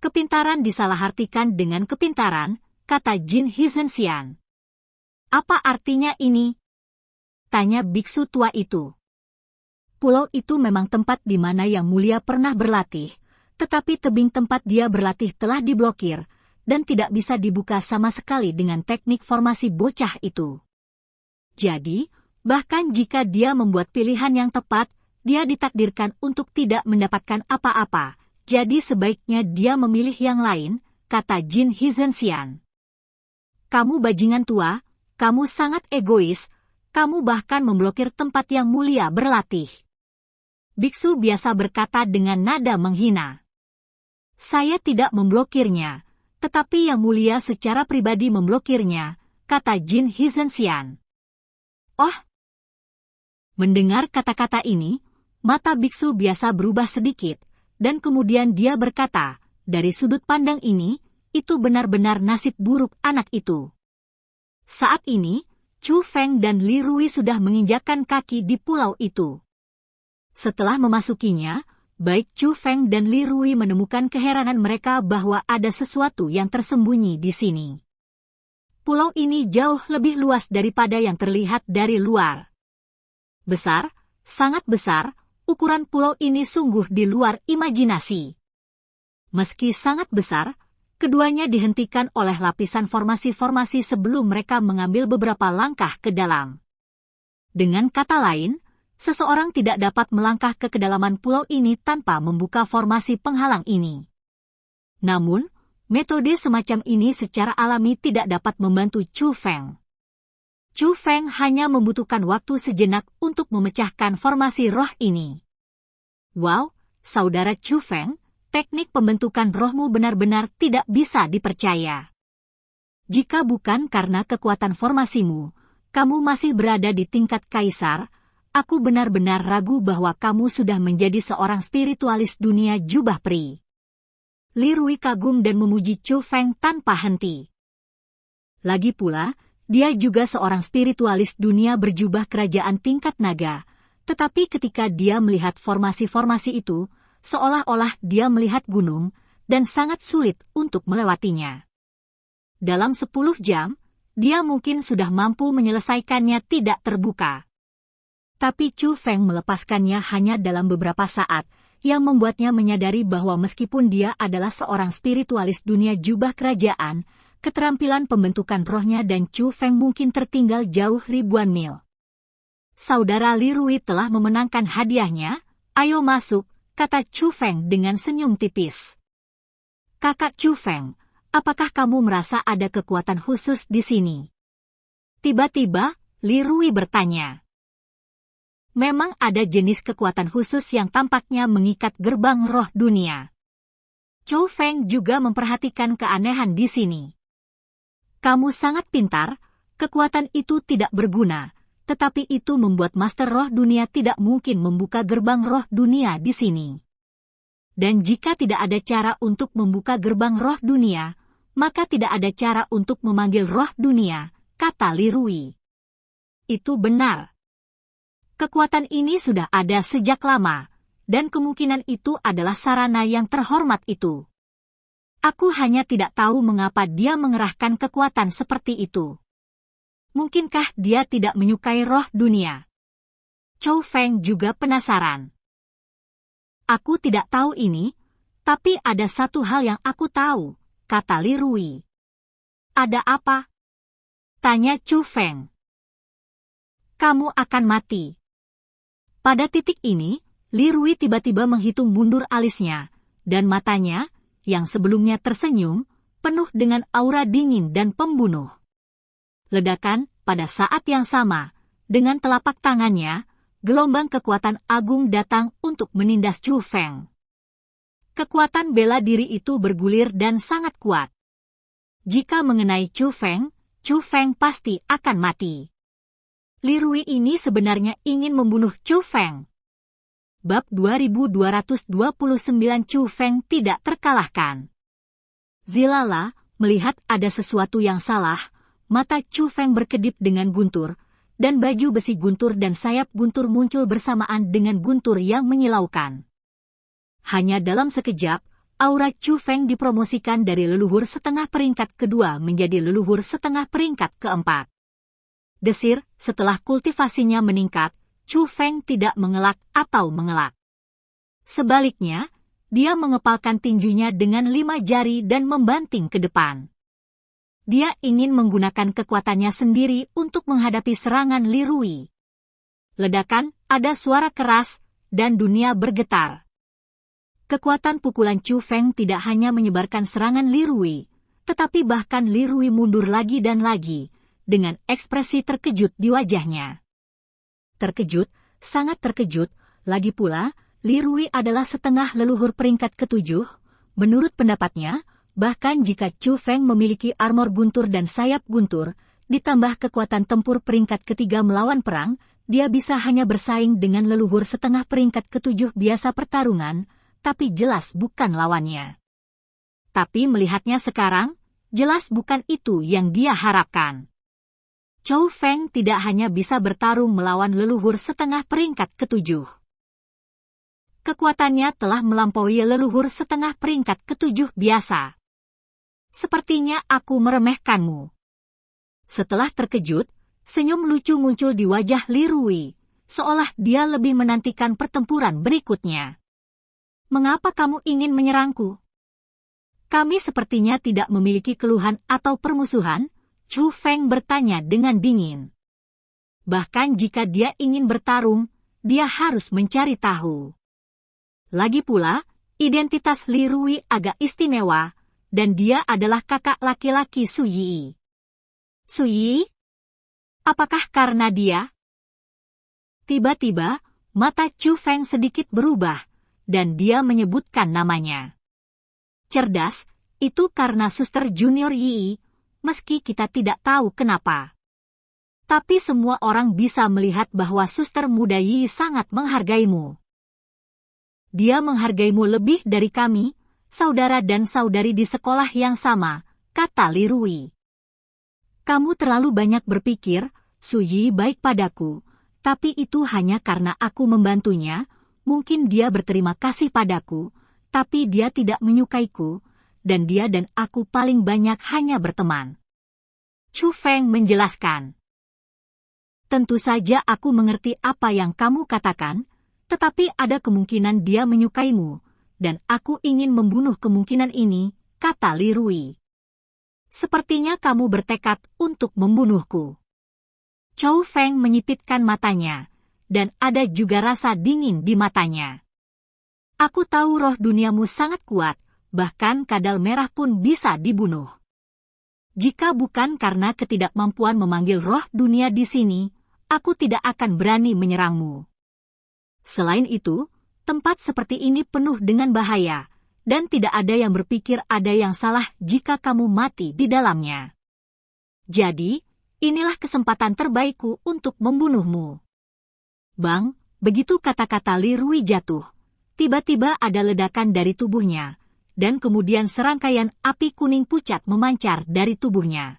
A: Kepintaran disalahartikan dengan kepintaran, kata Jin Hizhenxian. Apa artinya ini? Tanya biksu tua itu. Pulau itu memang tempat di mana Yang Mulia pernah berlatih, tetapi tebing tempat dia berlatih telah diblokir, dan tidak bisa dibuka sama sekali dengan teknik formasi bocah itu. Jadi, bahkan jika dia membuat pilihan yang tepat, dia ditakdirkan untuk tidak mendapatkan apa-apa, jadi sebaiknya dia memilih yang lain, kata Jin Hizhenxian. Kamu bajingan tua, kamu sangat egois, kamu bahkan memblokir tempat Yang Mulia berlatih. Biksu biasa berkata dengan nada menghina. Saya tidak memblokirnya, tetapi Yang Mulia secara pribadi memblokirnya, kata Jin Hizhenxian. Oh! Mendengar kata-kata ini, mata biksu biasa berubah sedikit, dan kemudian dia berkata, dari sudut pandang ini, itu benar-benar nasib buruk anak itu. Saat ini, Chu Feng dan Li Rui sudah menginjakkan kaki di pulau itu. Setelah memasukinya, baik Chu Feng dan Li Rui menemukan keheranan mereka bahwa ada sesuatu yang tersembunyi di sini. Pulau ini jauh lebih luas daripada yang terlihat dari luar. Besar, sangat besar, ukuran pulau ini sungguh di luar imajinasi. Meski sangat besar, keduanya dihentikan oleh lapisan formasi-formasi sebelum mereka mengambil beberapa langkah ke dalam. Dengan kata lain, seseorang tidak dapat melangkah ke kedalaman pulau ini tanpa membuka formasi penghalang ini. Namun, metode semacam ini secara alami tidak dapat membantu Chu Feng. Chu Feng hanya membutuhkan waktu sejenak untuk memecahkan formasi roh ini. Wow, saudara Chu Feng, teknik pembentukan rohmu benar-benar tidak bisa dipercaya. Jika bukan karena kekuatan formasimu, kamu masih berada di tingkat kaisar, aku benar-benar ragu bahwa kamu sudah menjadi seorang spiritualis dunia jubah peri. Li Rui kagum dan memuji Chu Feng tanpa henti. Lagi pula, dia juga seorang spiritualis dunia berjubah kerajaan tingkat naga, tetapi ketika dia melihat formasi-formasi itu, seolah-olah dia melihat gunung, dan sangat sulit untuk melewatinya. Dalam 10 jam, dia mungkin sudah mampu menyelesaikannya tidak terbuka. Tapi Chu Feng melepaskannya hanya dalam beberapa saat, yang membuatnya menyadari bahwa meskipun dia adalah seorang spiritualis dunia jubah kerajaan, keterampilan pembentukan rohnya dan Chu Feng mungkin tertinggal jauh ribuan mil. Saudara Li Rui telah memenangkan hadiahnya, ayo masuk, kata Chu Feng dengan senyum tipis. Kakak Chu Feng, apakah kamu merasa ada kekuatan khusus di sini? Tiba-tiba, Li Rui bertanya. Memang ada jenis kekuatan khusus yang tampaknya mengikat gerbang roh dunia. Chu Feng juga memperhatikan keanehan di sini. Kamu sangat pintar, kekuatan itu tidak berguna, tetapi itu membuat Master Roh Dunia tidak mungkin membuka gerbang roh dunia di sini. Dan jika tidak ada cara untuk membuka gerbang roh dunia, maka tidak ada cara untuk memanggil roh dunia, kata Li Rui. Itu benar. Kekuatan ini sudah ada sejak lama, dan kemungkinan itu adalah sarana yang terhormat itu. Aku hanya tidak tahu mengapa dia mengerahkan kekuatan seperti itu. Mungkinkah dia tidak menyukai roh dunia? Chou Feng juga penasaran. Aku tidak tahu ini, tapi ada satu hal yang aku tahu, kata Li Rui. Ada apa? Tanya Chou Feng. Kamu akan mati. Pada titik ini, Li Rui tiba-tiba menghitung mundur alisnya, dan matanya, yang sebelumnya tersenyum, penuh dengan aura dingin dan pembunuh. Ledakan, pada saat yang sama, dengan telapak tangannya, gelombang kekuatan agung datang untuk menindas Chou Feng. Kekuatan bela diri itu bergulir dan sangat kuat. Jika mengenai Chou Feng pasti akan mati. Li Rui ini sebenarnya ingin membunuh Chou Feng. Bab 2229 Chou Feng tidak terkalahkan. Zilala, melihat ada sesuatu yang salah, mata Chou Feng berkedip dengan guntur, dan baju besi guntur dan sayap guntur muncul bersamaan dengan guntur yang menyilaukan. Hanya dalam sekejap, aura Chou Feng dipromosikan dari leluhur setengah peringkat kedua menjadi leluhur setengah peringkat keempat. Desir, setelah kultivasinya meningkat, Chou Feng tidak mengelak atau mengelak. Sebaliknya, dia mengepalkan tinjunya dengan 5 jari dan membanting ke depan. Dia ingin menggunakan kekuatannya sendiri untuk menghadapi serangan Li Rui. Ledakan, ada suara keras, dan dunia bergetar. Kekuatan pukulan Chou Feng tidak hanya menyebarkan serangan Li Rui, tetapi bahkan Li Rui mundur lagi dan lagi, dengan ekspresi terkejut di wajahnya. Terkejut, sangat terkejut, lagi pula, Li Rui adalah setengah leluhur peringkat ke-7, menurut pendapatnya, bahkan jika Chou Feng memiliki armor guntur dan sayap guntur, ditambah kekuatan tempur peringkat ke-3 melawan perang, dia bisa hanya bersaing dengan leluhur setengah peringkat ke-7 biasa pertarungan, tapi jelas bukan lawannya. Tapi melihatnya sekarang, jelas bukan itu yang dia harapkan. Chou Feng tidak hanya bisa bertarung melawan leluhur setengah peringkat ke-7. Kekuatannya telah melampaui leluhur setengah peringkat ke-7 biasa. Sepertinya aku meremehkanmu. Setelah terkejut, senyum lucu muncul di wajah Li Rui, seolah dia lebih menantikan pertempuran berikutnya. Mengapa kamu ingin menyerangku? Kami sepertinya tidak memiliki keluhan atau permusuhan, Chou Feng bertanya dengan dingin. Bahkan jika dia ingin bertarung, dia harus mencari tahu. Lagi pula, identitas Li Rui agak istimewa, dan dia adalah kakak laki-laki Su Yi. Su Yi? Apakah karena dia? Tiba-tiba, mata Chou Feng sedikit berubah, dan dia menyebutkan namanya. Cerdas, itu karena Suster Junior Yi, meski kita tidak tahu kenapa. Tapi semua orang bisa melihat bahwa Suster muda Yi sangat menghargaimu. Dia menghargaimu lebih dari kami, saudara dan saudari di sekolah yang sama, kata Li Rui. Kamu terlalu banyak berpikir, Su Yi baik padaku, tapi itu hanya karena aku membantunya, mungkin dia berterima kasih padaku, tapi dia tidak menyukaiku, dan dia dan aku paling banyak hanya berteman. Chou Feng menjelaskan. Tentu saja aku mengerti apa yang kamu katakan, tetapi ada kemungkinan dia menyukaimu, dan aku ingin membunuh kemungkinan ini, kata Li Rui. Sepertinya kamu bertekad untuk membunuhku. Chou Feng menyipitkan matanya, dan ada juga rasa dingin di matanya. Aku tahu roh duniamu sangat kuat, bahkan kadal merah pun bisa dibunuh. Jika bukan karena ketidakmampuan memanggil roh dunia di sini, aku tidak akan berani menyerangmu. Selain itu, tempat seperti ini penuh dengan bahaya, dan tidak ada yang berpikir ada yang salah jika kamu mati di dalamnya. Jadi, inilah kesempatan terbaikku untuk membunuhmu. Bang, begitu kata-kata Li Rui jatuh, tiba-tiba ada ledakan dari tubuhnya, dan kemudian serangkaian api kuning pucat memancar dari tubuhnya.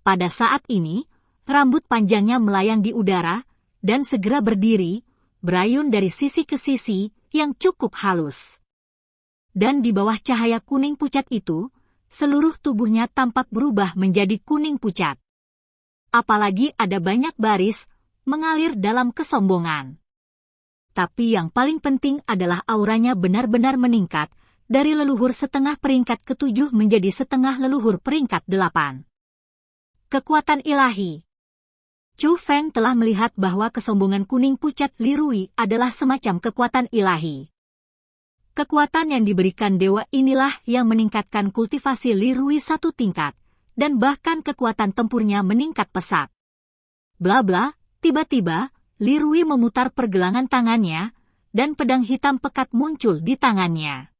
A: Pada saat ini, rambut panjangnya melayang di udara, dan segera berdiri, berayun dari sisi ke sisi, yang cukup halus. Dan di bawah cahaya kuning pucat itu, seluruh tubuhnya tampak berubah menjadi kuning pucat. Apalagi ada banyak baris mengalir dalam kesombongan. Tapi yang paling penting adalah auranya benar-benar meningkat, dari leluhur setengah peringkat ke-7 menjadi setengah leluhur peringkat 8. Kekuatan ilahi. Chu Feng telah melihat bahwa kesombongan kuning pucat Li Rui adalah semacam kekuatan ilahi. Kekuatan yang diberikan dewa inilah yang meningkatkan kultivasi Li Rui 1 tingkat, dan bahkan kekuatan tempurnya meningkat pesat. Bla bla, tiba-tiba, Li Rui memutar pergelangan tangannya, dan pedang hitam pekat muncul di tangannya.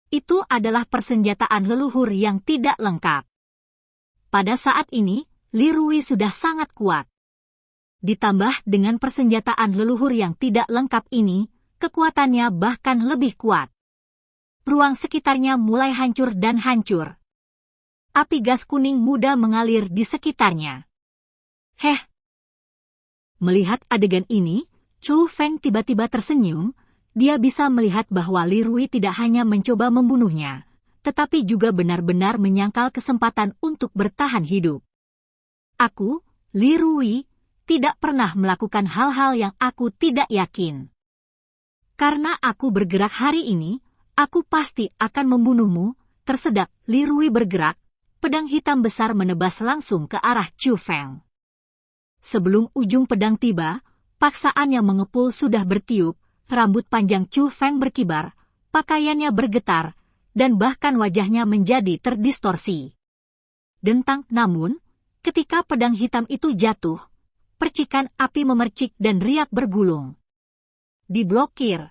A: Itu adalah persenjataan leluhur yang tidak lengkap. Pada saat ini, Li Rui sudah sangat kuat. Ditambah dengan persenjataan leluhur yang tidak lengkap ini, kekuatannya bahkan lebih kuat. Ruang sekitarnya mulai hancur dan hancur. Api gas kuning muda mengalir di sekitarnya. Heh! Melihat adegan ini, Chu Feng tiba-tiba tersenyum. Dia bisa melihat bahwa Li Rui tidak hanya mencoba membunuhnya, tetapi juga benar-benar menyangkal kesempatan untuk bertahan hidup. Aku, Li Rui, tidak pernah melakukan hal-hal yang aku tidak yakin. Karena aku bergerak hari ini, aku pasti akan membunuhmu. Tersedak, Li Rui bergerak, pedang hitam besar menebas langsung ke arah Chu Feng. Sebelum ujung pedang tiba, paksaan yang mengepul sudah bertiup, rambut panjang Chu Feng berkibar, pakaiannya bergetar, dan bahkan wajahnya menjadi terdistorsi. Dentang, namun, ketika pedang hitam itu jatuh, percikan api memercik dan riak bergulung. Diblokir.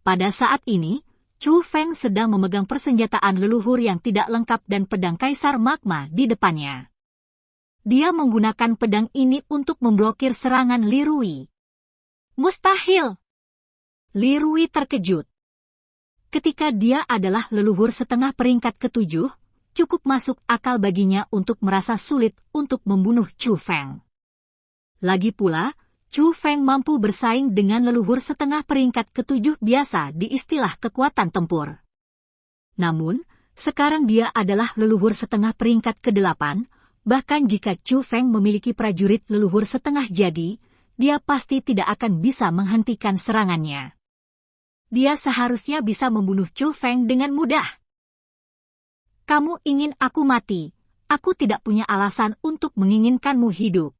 A: Pada saat ini, Chu Feng sedang memegang persenjataan leluhur yang tidak lengkap dan pedang kaisar magma di depannya. Dia menggunakan pedang ini untuk memblokir serangan Li Rui. Mustahil! Li Rui terkejut. Ketika dia adalah leluhur setengah peringkat ke-7, cukup masuk akal baginya untuk merasa sulit untuk membunuh Chu Feng. Lagi pula, Chu Feng mampu bersaing dengan leluhur setengah peringkat ke-7 biasa di istilah kekuatan tempur. Namun, sekarang dia adalah leluhur setengah peringkat ke-8, bahkan jika Chu Feng memiliki prajurit leluhur setengah jadi, dia pasti tidak akan bisa menghentikan serangannya. Dia seharusnya bisa membunuh Chu Feng dengan mudah. Kamu ingin aku mati, aku tidak punya alasan untuk menginginkanmu hidup.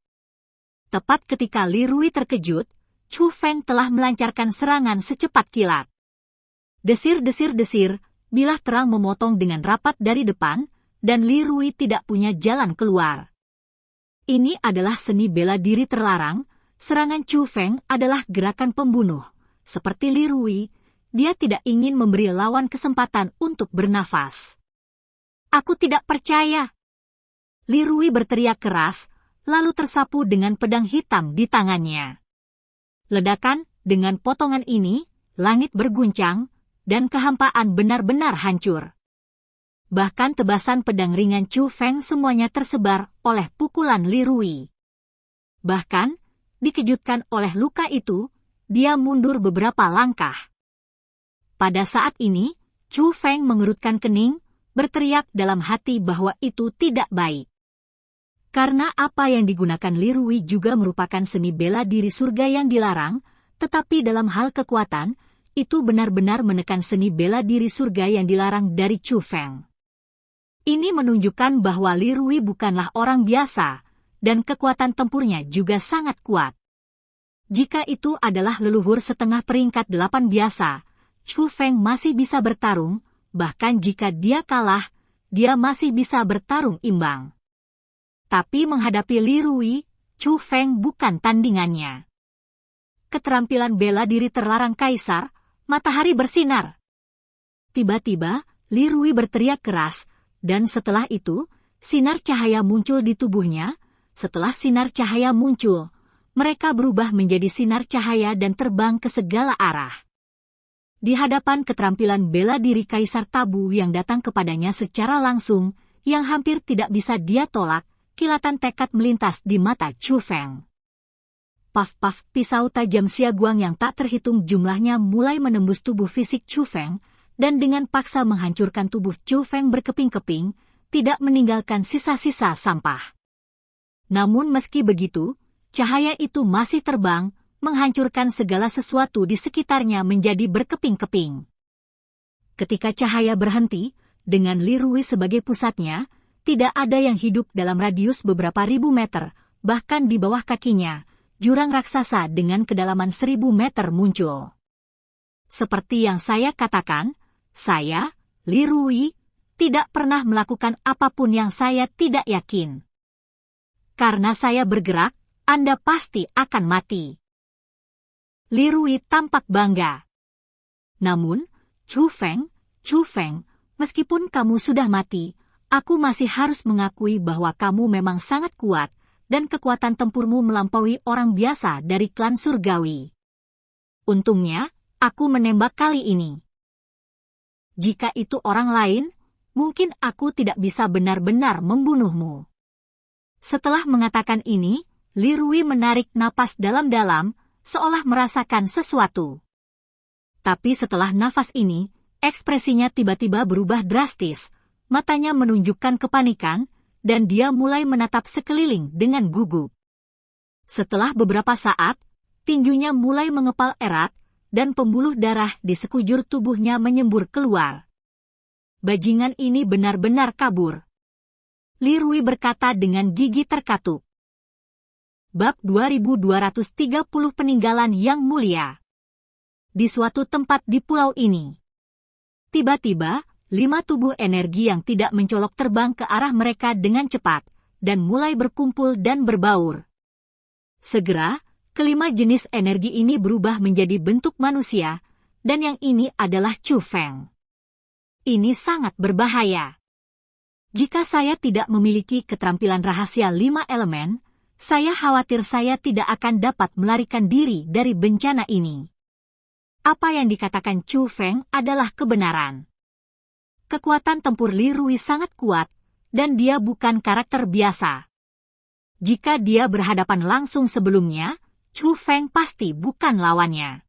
A: Tepat ketika Li Rui terkejut, Chu Feng telah melancarkan serangan secepat kilat. Desir-desir-desir, bilah terang memotong dengan rapat dari depan, dan Li Rui tidak punya jalan keluar. Ini adalah seni bela diri terlarang, serangan Chu Feng adalah gerakan pembunuh. Seperti Li Rui, dia tidak ingin memberi lawan kesempatan untuk bernafas. Aku tidak percaya. Li Rui berteriak keras, lalu tersapu dengan pedang hitam di tangannya. Ledakan, dengan potongan ini, langit berguncang, dan kehampaan benar-benar hancur. Bahkan tebasan pedang ringan Chu Feng semuanya tersebar oleh pukulan Li Rui. Bahkan, dikejutkan oleh luka itu, dia mundur beberapa langkah. Pada saat ini, Chu Feng mengerutkan kening, berteriak dalam hati bahwa itu tidak baik. Karena apa yang digunakan Li Rui juga merupakan seni bela diri surga yang dilarang, tetapi dalam hal kekuatan, itu benar-benar menekan seni bela diri surga yang dilarang dari Chu Feng. Ini menunjukkan bahwa Li Rui bukanlah orang biasa, dan kekuatan tempurnya juga sangat kuat. Jika itu adalah leluhur setengah peringkat 8 biasa, Chu Feng masih bisa bertarung, bahkan jika dia kalah, dia masih bisa bertarung imbang. Tapi menghadapi Li Rui, Chu Feng bukan tandingannya. Keterampilan bela diri terlarang kaisar, matahari bersinar. Tiba-tiba, Li Rui berteriak keras, dan setelah itu, sinar cahaya muncul di tubuhnya. Setelah sinar cahaya muncul, mereka berubah menjadi sinar cahaya dan terbang ke segala arah. Di hadapan keterampilan bela diri Kaisar Tabu yang datang kepadanya secara langsung, yang hampir tidak bisa dia tolak, kilatan tekad melintas di mata Chu Feng. Paf-paf, pisau tajam Xia Guang yang tak terhitung jumlahnya mulai menembus tubuh fisik Chu Feng, dan dengan paksa menghancurkan tubuh Chu Feng berkeping-keping, tidak meninggalkan sisa-sisa sampah. Namun meski begitu, cahaya itu masih terbang, menghancurkan segala sesuatu di sekitarnya menjadi berkeping-keping. Ketika cahaya berhenti, dengan Li Rui sebagai pusatnya, tidak ada yang hidup dalam radius beberapa ribu meter, bahkan di bawah kakinya, jurang raksasa dengan kedalaman 1000 meter muncul. Seperti yang saya katakan, saya, Li Rui, tidak pernah melakukan apapun yang saya tidak yakin. Karena saya bergerak, Anda pasti akan mati. Li Rui tampak bangga. Namun, Chu Feng, meskipun kamu sudah mati, aku masih harus mengakui bahwa kamu memang sangat kuat, dan kekuatan tempurmu melampaui orang biasa dari klan surgawi. Untungnya, aku menembak kali ini. Jika itu orang lain, mungkin aku tidak bisa benar-benar membunuhmu. Setelah mengatakan ini, Li Rui menarik napas dalam-dalam, seolah merasakan sesuatu. Tapi setelah nafas ini, ekspresinya tiba-tiba berubah drastis, matanya menunjukkan kepanikan, dan dia mulai menatap sekeliling dengan gugup. Setelah beberapa saat, tinjunya mulai mengepal erat, dan pembuluh darah di sekujur tubuhnya menyembur keluar. Bajingan ini benar-benar kabur. Li Rui berkata dengan gigi terkatuk. Bab 2230 Peninggalan Yang Mulia. Di suatu tempat di pulau ini, tiba-tiba, 5 tubuh energi yang tidak mencolok terbang ke arah mereka dengan cepat, dan mulai berkumpul dan berbaur. Segera, kelima jenis energi ini berubah menjadi bentuk manusia, dan yang ini adalah Chu Feng. Ini sangat berbahaya. Jika saya tidak memiliki keterampilan rahasia 5 elemen, saya khawatir saya tidak akan dapat melarikan diri dari bencana ini. Apa yang dikatakan Chu Feng adalah kebenaran. Kekuatan tempur Li Rui sangat kuat, dan dia bukan karakter biasa. Jika dia berhadapan langsung sebelumnya, Chu Feng pasti bukan lawannya.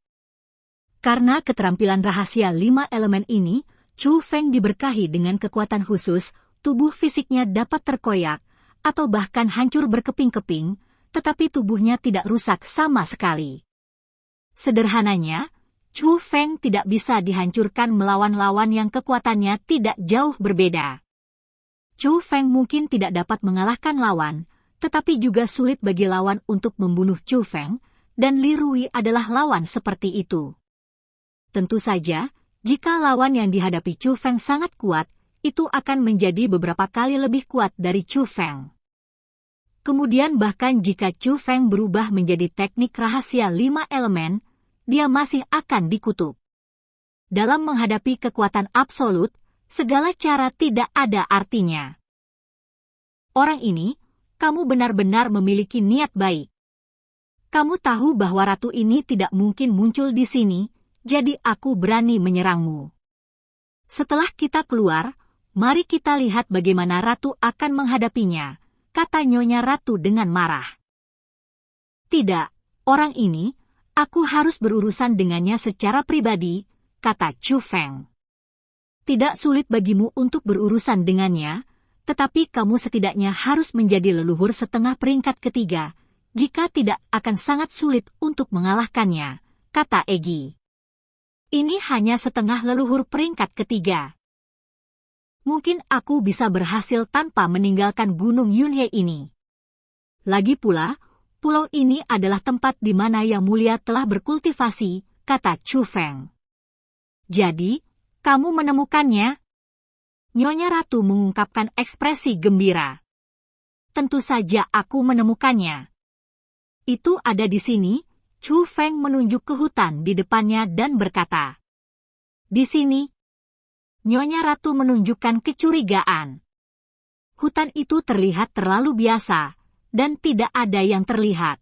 A: Karena keterampilan rahasia 5 elemen ini, Chu Feng diberkahi dengan kekuatan khusus, tubuh fisiknya dapat terkoyak, atau bahkan hancur berkeping-keping, tetapi tubuhnya tidak rusak sama sekali. Sederhananya, Chu Feng tidak bisa dihancurkan melawan lawan yang kekuatannya tidak jauh berbeda. Chu Feng mungkin tidak dapat mengalahkan lawan, tetapi juga sulit bagi lawan untuk membunuh Chu Feng, dan Li Rui adalah lawan seperti itu. Tentu saja, jika lawan yang dihadapi Chu Feng sangat kuat, itu akan menjadi beberapa kali lebih kuat dari Chu Feng. Kemudian bahkan jika Chu Feng berubah menjadi teknik rahasia 5 elemen, dia masih akan dikutuk. Dalam menghadapi kekuatan absolut, segala cara tidak ada artinya. Orang ini, kamu benar-benar memiliki niat baik. Kamu tahu bahwa ratu ini tidak mungkin muncul di sini, jadi aku berani menyerangmu. Setelah kita keluar, mari kita lihat bagaimana ratu akan menghadapinya, kata Nyonya Ratu dengan marah. Tidak, orang ini, aku harus berurusan dengannya secara pribadi, kata Chu Feng. Tidak sulit bagimu untuk berurusan dengannya, tetapi kamu setidaknya harus menjadi leluhur setengah peringkat ketiga, jika tidak akan sangat sulit untuk mengalahkannya, kata Egi. Ini hanya setengah leluhur peringkat ketiga. Mungkin aku bisa berhasil tanpa meninggalkan Gunung Yunhe ini. Lagi pula, pulau ini adalah tempat di mana Yang Mulia telah berkultivasi, kata Chu Feng. Jadi, kamu menemukannya? Nyonya Ratu mengungkapkan ekspresi gembira. Tentu saja aku menemukannya. Itu ada di sini, Chu Feng menunjuk ke hutan di depannya dan berkata. Di sini. Nyonya Ratu menunjukkan kecurigaan. Hutan itu terlihat terlalu biasa, dan tidak ada yang terlihat.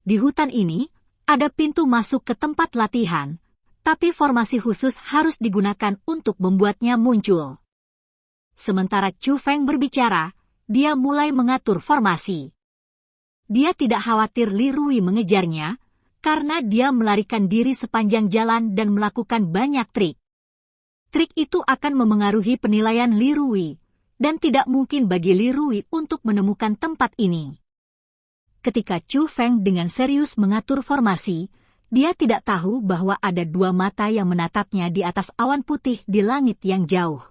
A: Di hutan ini, ada pintu masuk ke tempat latihan, tapi formasi khusus harus digunakan untuk membuatnya muncul. Sementara Chu Feng berbicara, dia mulai mengatur formasi. Dia tidak khawatir Li Rui mengejarnya, karena dia melarikan diri sepanjang jalan dan melakukan banyak trik. Trik itu akan memengaruhi penilaian Li Rui, dan tidak mungkin bagi Li Rui untuk menemukan tempat ini. Ketika Chu Feng dengan serius mengatur formasi, dia tidak tahu bahwa ada dua mata yang menatapnya di atas awan putih di langit yang jauh.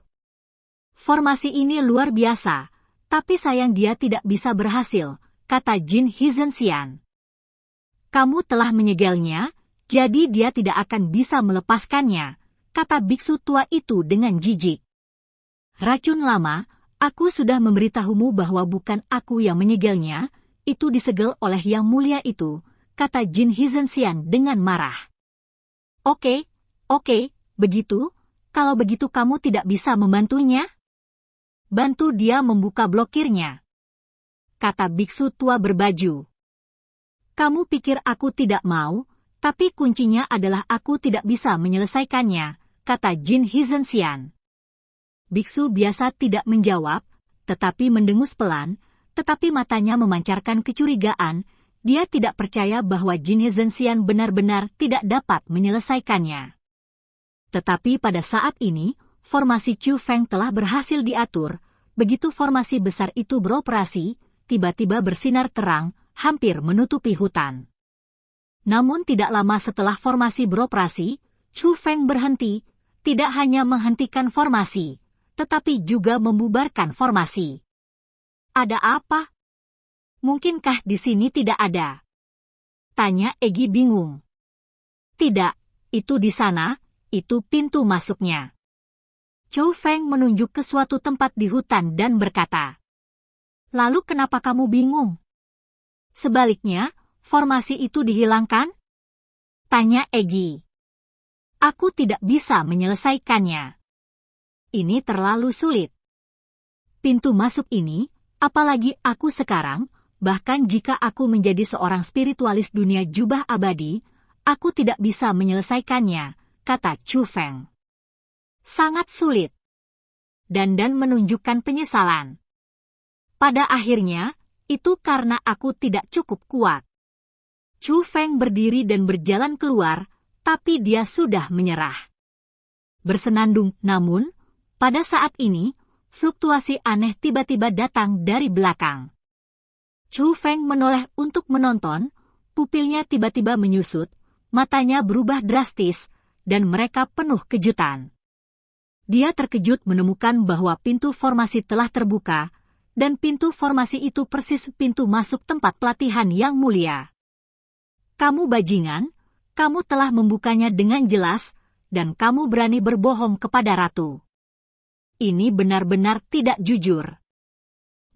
A: Formasi ini luar biasa, tapi sayang dia tidak bisa berhasil, kata Jin Hizhenxian. Kamu telah menyegelnya, jadi dia tidak akan bisa melepaskannya, kata biksu tua itu dengan jijik. Racun lama, aku sudah memberitahumu bahwa bukan aku yang menyegelnya, itu disegel oleh yang mulia itu, kata Jin Hizhenxian dengan marah. Oke, begitu, kalau begitu kamu tidak bisa membantunya? Bantu dia membuka blokirnya, kata biksu tua berbaju. Kamu pikir aku tidak mau, tapi kuncinya adalah aku tidak bisa menyelesaikannya, kata Jin Hizhenxian. Biksu biasa tidak menjawab, tetapi mendengus pelan, tetapi matanya memancarkan kecurigaan. Dia tidak percaya bahwa Jin Hizhenxian benar-benar tidak dapat menyelesaikannya. Tetapi pada saat ini, formasi Chu Feng telah berhasil diatur. Begitu formasi besar itu beroperasi, tiba-tiba bersinar terang, hampir menutupi hutan. Namun tidak lama setelah formasi beroperasi, Chu Feng berhenti, tidak hanya menghentikan formasi, tetapi juga membubarkan formasi. Ada apa? Mungkinkah di sini tidak ada? Tanya Egi bingung. Tidak, itu di sana, itu pintu masuknya. Chu Feng menunjuk ke suatu tempat di hutan dan berkata, lalu kenapa kamu bingung? Sebaliknya, formasi itu dihilangkan? Tanya Egi. Aku tidak bisa menyelesaikannya. Ini terlalu sulit. Pintu masuk ini, apalagi aku sekarang, bahkan jika aku menjadi seorang spiritualis dunia jubah abadi, aku tidak bisa menyelesaikannya, kata Chu Feng. Sangat sulit. Dan menunjukkan penyesalan. Pada akhirnya, itu karena aku tidak cukup kuat. Chu Feng berdiri dan berjalan keluar, tapi dia sudah menyerah. Bersenandung, namun, pada saat ini, fluktuasi aneh tiba-tiba datang dari belakang. Chu Feng menoleh untuk menonton, pupilnya tiba-tiba menyusut, matanya berubah drastis, dan mereka penuh kejutan. Dia terkejut menemukan bahwa pintu formasi telah terbuka, dan pintu formasi itu persis pintu masuk tempat pelatihan yang mulia. Kamu bajingan, kamu telah membukanya dengan jelas, dan kamu berani berbohong kepada ratu. Ini benar-benar tidak jujur.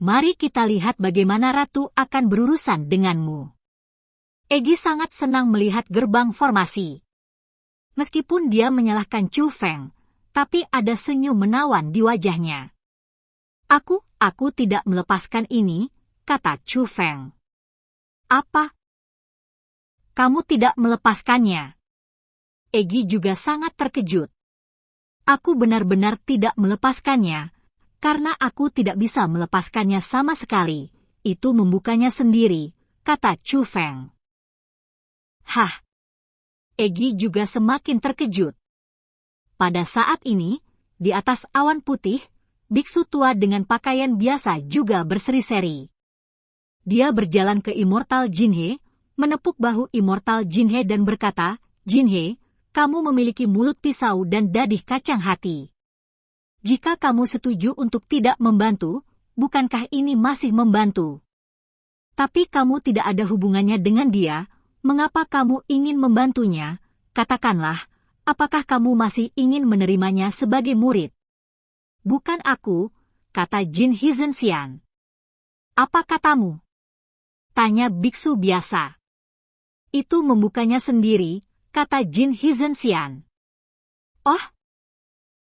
A: Mari kita lihat bagaimana ratu akan berurusan denganmu. Egi sangat senang melihat gerbang formasi. Meskipun dia menyalahkan Chu Feng, tapi ada senyum menawan di wajahnya. Aku tidak melepaskan ini, kata Chu Feng. Apa? Kamu tidak melepaskannya? Egi juga sangat terkejut. Aku benar-benar tidak melepaskannya, karena aku tidak bisa melepaskannya sama sekali. Itu membukanya sendiri, kata Chu Feng. Hah? Egi juga semakin terkejut. Pada saat ini, di atas awan putih, biksu tua dengan pakaian biasa juga berseri-seri. Dia berjalan ke Immortal Jinhe, menepuk bahu Immortal Jinhe dan berkata, Jinhe, kamu memiliki mulut pisau dan dadih kacang hati. Jika kamu setuju untuk tidak membantu, bukankah ini masih membantu? Tapi kamu tidak ada hubungannya dengan dia, mengapa kamu ingin membantunya? Katakanlah, apakah kamu masih ingin menerimanya sebagai murid? Bukan aku, kata Jin Hizhenxian. Apa katamu? Tanya biksu biasa. Itu membukanya sendiri, kata Jin Hizhenxian. Oh?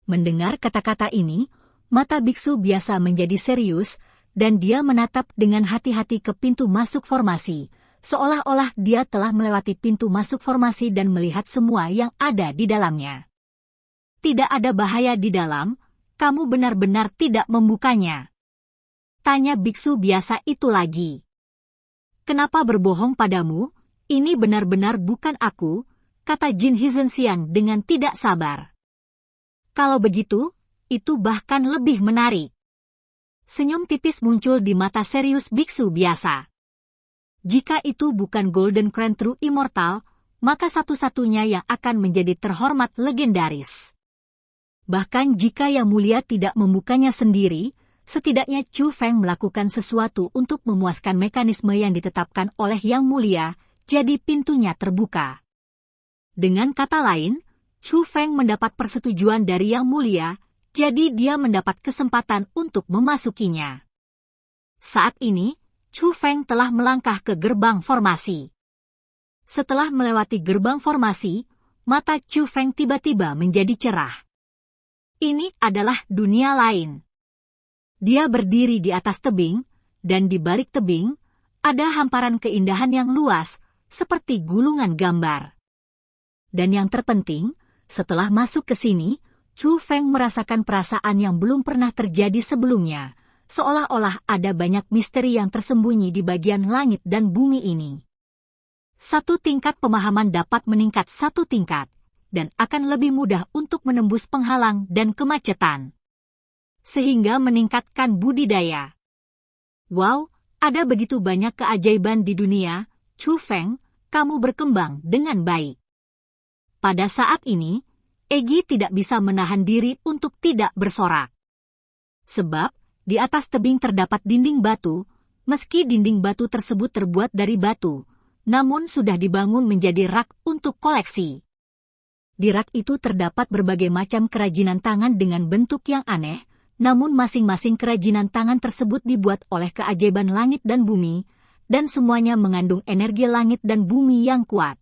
A: Mendengar kata-kata ini, mata biksu biasa menjadi serius, dan dia menatap dengan hati-hati ke pintu masuk formasi, seolah-olah dia telah melewati pintu masuk formasi dan melihat semua yang ada di dalamnya. Tidak ada bahaya di dalam, kamu benar-benar tidak membukanya. Tanya biksu biasa itu lagi. Kenapa berbohong padamu? Ini benar-benar bukan aku, kata Jin Hizhenxian dengan tidak sabar. Kalau begitu, itu bahkan lebih menarik. Senyum tipis muncul di mata serius biksu biasa. Jika itu bukan Golden Crown True Immortal, maka satu-satunya yang akan menjadi terhormat legendaris. Bahkan jika Yang Mulia tidak membukanya sendiri, setidaknya Chu Feng melakukan sesuatu untuk memuaskan mekanisme yang ditetapkan oleh Yang Mulia, jadi pintunya terbuka. Dengan kata lain, Chu Feng mendapat persetujuan dari Yang Mulia, jadi dia mendapat kesempatan untuk memasukinya. Saat ini, Chu Feng telah melangkah ke gerbang formasi. Setelah melewati gerbang formasi, mata Chu Feng tiba-tiba menjadi cerah. Ini adalah dunia lain. Dia berdiri di atas tebing, dan di balik tebing, ada hamparan keindahan yang luas, seperti gulungan gambar. Dan yang terpenting, setelah masuk ke sini, Chu Feng merasakan perasaan yang belum pernah terjadi sebelumnya, seolah-olah ada banyak misteri yang tersembunyi di bagian langit dan bumi ini. Satu tingkat pemahaman dapat meningkat satu tingkat, dan akan lebih mudah untuk menembus penghalang dan kemacetan. Sehingga meningkatkan budidaya. Wow, ada begitu banyak keajaiban di dunia, Chu Feng, kamu berkembang dengan baik. Pada saat ini, Egi tidak bisa menahan diri untuk tidak bersorak. Sebab, di atas tebing terdapat dinding batu, meski dinding batu tersebut terbuat dari batu, namun sudah dibangun menjadi rak untuk koleksi. Di rak itu terdapat berbagai macam kerajinan tangan dengan bentuk yang aneh, namun masing-masing kerajinan tangan tersebut dibuat oleh keajaiban langit dan bumi, dan semuanya mengandung energi langit dan bumi yang kuat.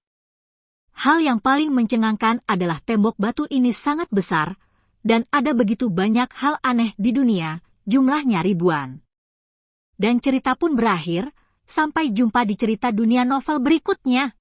A: Hal yang paling mencengangkan adalah tembok batu ini sangat besar, dan ada begitu banyak hal aneh di dunia, jumlahnya ribuan. Dan cerita pun berakhir. Sampai jumpa di cerita dunia novel berikutnya.